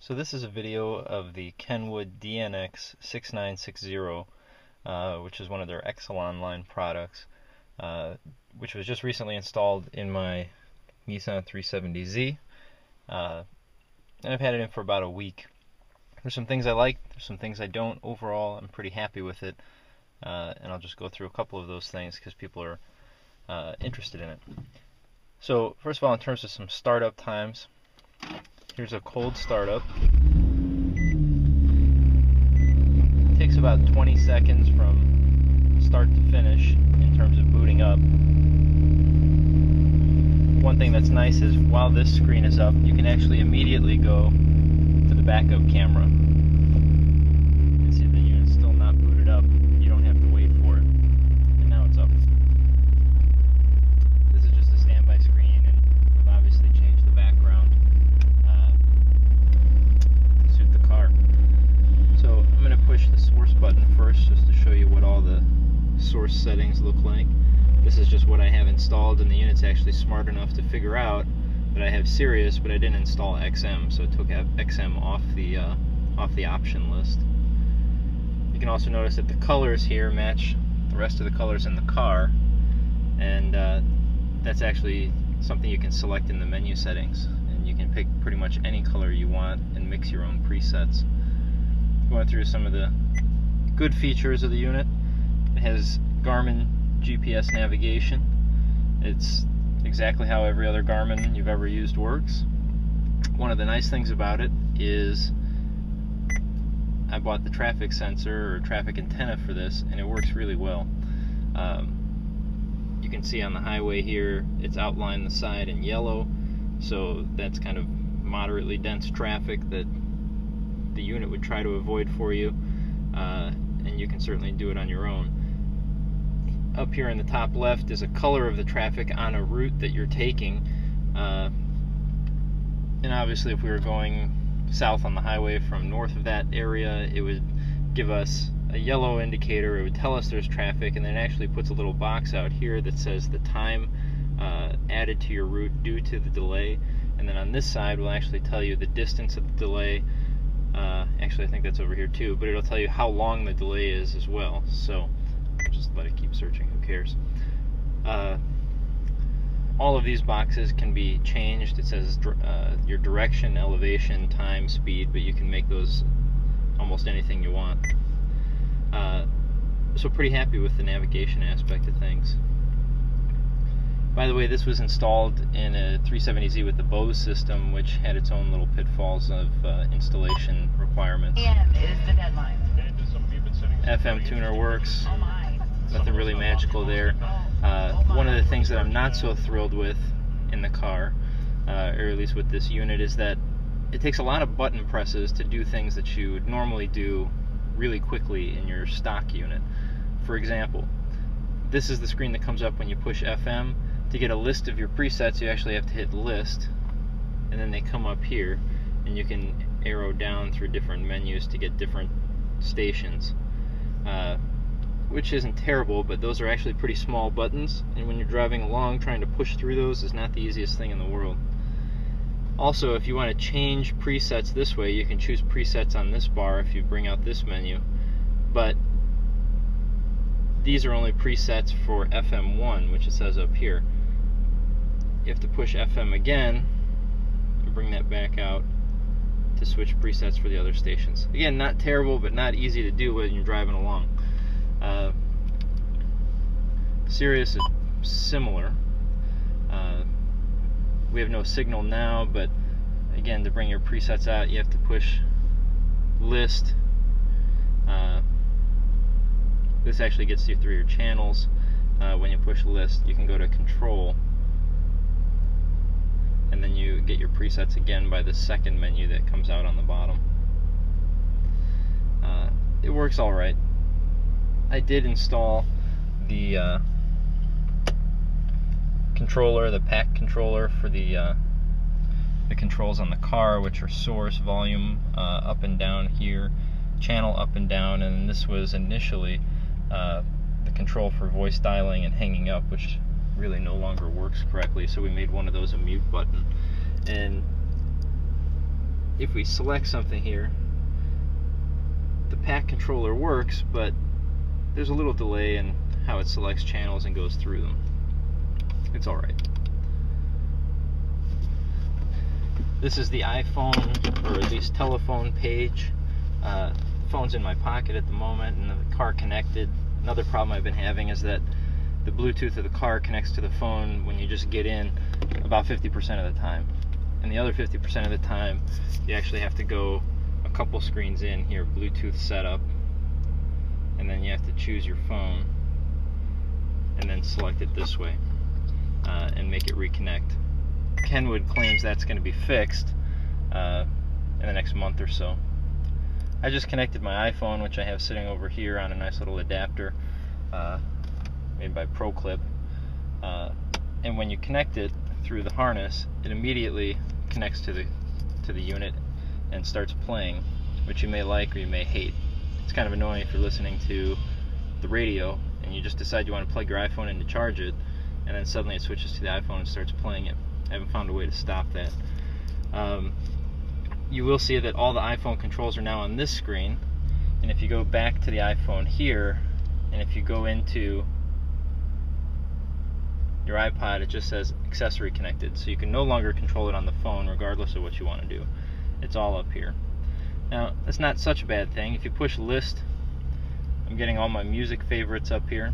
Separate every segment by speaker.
Speaker 1: So this is a video of the Kenwood DNX-6960, which is one of their Exelon line products, which was just recently installed in my Nissan 370Z, and I've had it in for about a week. There's some things I like, there's some things I don't. Overall, I'm pretty happy with it, and I'll just go through a couple of those things because people are interested in it. So first of all, in terms of some startup times, here's a cold startup. It takes about 20 seconds from start to finish in terms of booting up. One thing that's nice is while this screen is up, you can actually immediately go to the backup camera. You can see the unit's still not booted up. You don't have to wait for it. And now it's up. This is just a standby screen, and I've obviously changed the background to suit the car. So I'm going to push the source button first just to show you what all the source settings look like. This is just what I have installed, and the unit's actually smart enough to figure out that I have Sirius, but I didn't install XM, so it took XM off the option list. You can also notice that the colors here match the rest of the colors in the car, and that's actually something you can select in the menu settings, and you can pick pretty much any color you want and mix your own presets. Going through some of the good features of the unit, it has Garmin GPS navigation. It's exactly how every other Garmin you've ever used works. One of the nice things about it is I bought the traffic sensor or traffic antenna for this, and it works really well. You can see on the highway here it's outlined the side in yellow, so that's kind of moderately dense traffic that the unit would try to avoid for you, and you can certainly do it on your own. Up here in the top left is a color of the traffic on a route that you're taking, and obviously if we were going south on the highway from north of that area, it would give us a yellow indicator. It would tell us there's traffic, and then it actually puts a little box out here that says the time added to your route due to the delay, and then on this side will actually tell you the distance of the delay. Actually, I think that's over here too, but it'll tell you how long the delay is as well. So just let it keep searching, who cares. All of these boxes can be changed. It says your direction, elevation, time, speed, but you can make those almost anything you want. So pretty happy with the navigation aspect of things. By the way, this was installed in a 370Z with the Bose system, which had its own little pitfalls of installation requirements.
Speaker 2: AM is the deadline.
Speaker 1: FM tuner works. Nothing really magical there. One of the things that I'm not so thrilled with in the car, or at least with this unit, is that it takes a lot of button presses to do things that you would normally do really quickly in your stock unit. For example, this is the screen that comes up when you push FM. To get a list of your presets, you actually have to hit list, and then they come up here, and you can arrow down through different menus to get different stations, which isn't terrible, but those are actually pretty small buttons, and when you're driving along, trying to push through those is not the easiest thing in the world. Also, if you want to change presets this way, you can choose presets on this bar if you bring out this menu, but these are only presets for FM1, which it says up here. You have to push FM again and bring that back out to switch presets for the other stations. Again, not terrible, but not easy to do when you're driving along. Sirius is similar. We have no signal now, but again, to bring your presets out, you have to push list. This actually gets you through your channels. When you push list, you can go to control, and then you get your presets again by the second menu that comes out on the bottom. It works alright. I did install the controller, the pack controller for the controls on the car, which are source, volume, up and down here, channel up and down, and this was initially the control for voice dialing and hanging up, which really no longer works correctly, so we made one of those a mute button. And if we select something here, the pack controller works, but there's a little delay in how it selects channels and goes through them. It's alright. This is the iPhone, or at least telephone page. Phone's in my pocket at the moment, and the car connected. Another problem I've been having is that the Bluetooth of the car connects to the phone when you just get in about 50% of the time. And the other 50% of the time, you actually have to go a couple screens in here, Bluetooth setup, and then you have to choose your phone, and then select it this way, and make it reconnect. Kenwood claims that's going to be fixed in the next month or so. I just connected my iPhone, which I have sitting over here on a nice little adapter made by ProClip, and when you connect it through the harness, it immediately connects to the unit and starts playing, which you may like or you may hate. It's kind of annoying if you're listening to the radio and you just decide you want to plug your iPhone in to charge it, and then suddenly it switches to the iPhone and starts playing it. I haven't found a way to stop that. You will see that all the iPhone controls are now on this screen, and if you go back to the iPhone here, and if you go into your iPod, it just says accessory connected, so you can no longer control it on the phone regardless of what you want to do. It's all up here. Now, that's not such a bad thing. If you push list, I'm getting all my music favorites up here.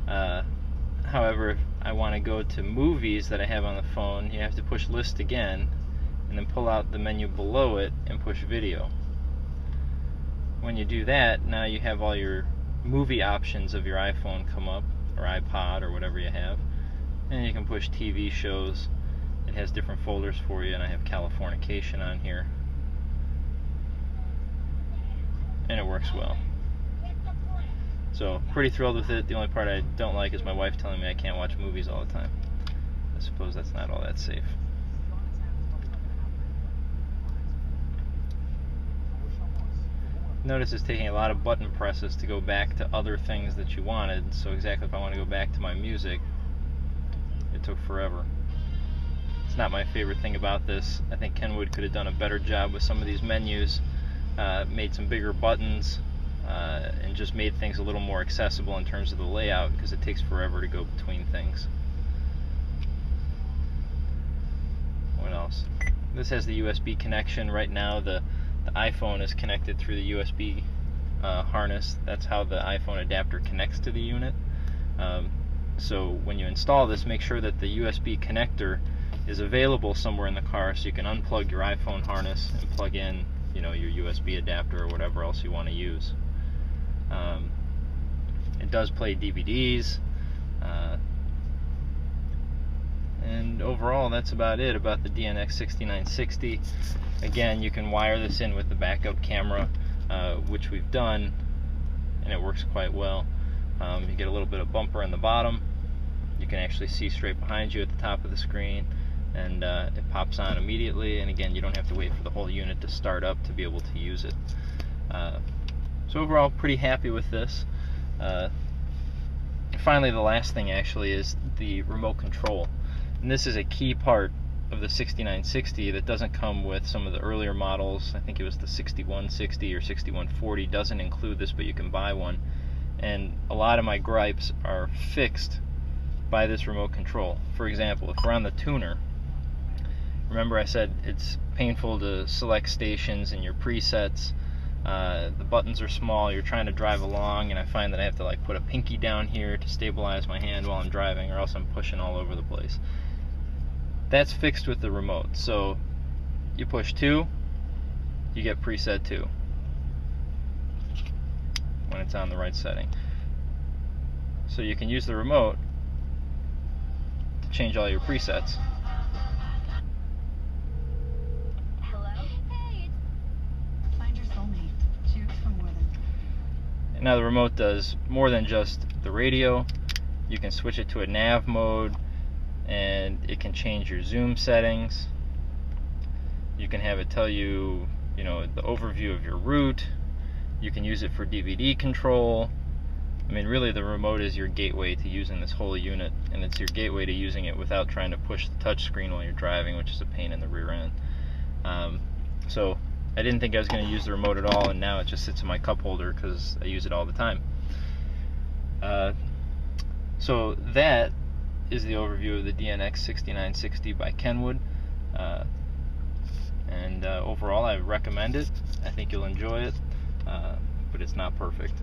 Speaker 1: However, if I want to go to movies that I have on the phone, you have to push list again, and then pull out the menu below it and push video. When you do that, now you have all your movie options of your iPhone come up, or iPod, or whatever you have, and you can push TV shows. It has different folders for you, and I have Californication on here, and it works well. So, pretty thrilled with it. The only part I don't like is my wife telling me I can't watch movies all the time. I suppose that's not all that safe. Notice it's taking a lot of button presses to go back to other things that you wanted. So exactly if I want to go back to my music, it took forever. It's not my favorite thing about this. I think Kenwood could have done a better job with some of these menus, made some bigger buttons, and just made things a little more accessible in terms of the layout, because it takes forever to go between things. What else? This has the USB connection. Right now the iPhone is connected through the USB harness. That's how the iPhone adapter connects to the unit. So when you install this, make sure that the USB connector is available somewhere in the car, so you can unplug your iPhone harness and plug in, you know, your USB adapter or whatever else you want to use. It does play DVDs, and overall that's about it about the DNX-6960. Again, you can wire this in with the backup camera, which we've done, and it works quite well. You get a little bit of bumper in the bottom. You can actually see straight behind you at the top of the screen, and it pops on immediately, and again, you don't have to wait for the whole unit to start up to be able to use it. So overall, pretty happy with this. Finally, the last thing actually is the remote control, and this is a key part of the 6960 that doesn't come with some of the earlier models. I think it was the 6160 or 6140 doesn't include this, but you can buy one, and a lot of my gripes are fixed by this remote control. For example, if we're on the tuner, remember I said it's painful to select stations and your presets. The buttons are small, you're trying to drive along, and I find that I have to like put a pinky down here to stabilize my hand while I'm driving, or else I'm pushing all over the place. That's fixed with the remote. So you push 2, you get preset 2 when it's on the right setting. So you can use the remote to change all your presets. Now the remote does more than just the radio. You can switch it to a nav mode, and it can change your zoom settings. You can have it tell you, you know, the overview of your route. You can use it for DVD control. I mean, really the remote is your gateway to using this whole unit, and it's your gateway to using it without trying to push the touch screen while you're driving, which is a pain in the rear end. So I didn't think I was going to use the remote at all, and now it just sits in my cup holder because I use it all the time. So that is the overview of the DNX-6960 by Kenwood. And overall, I recommend it. I think you'll enjoy it, but it's not perfect.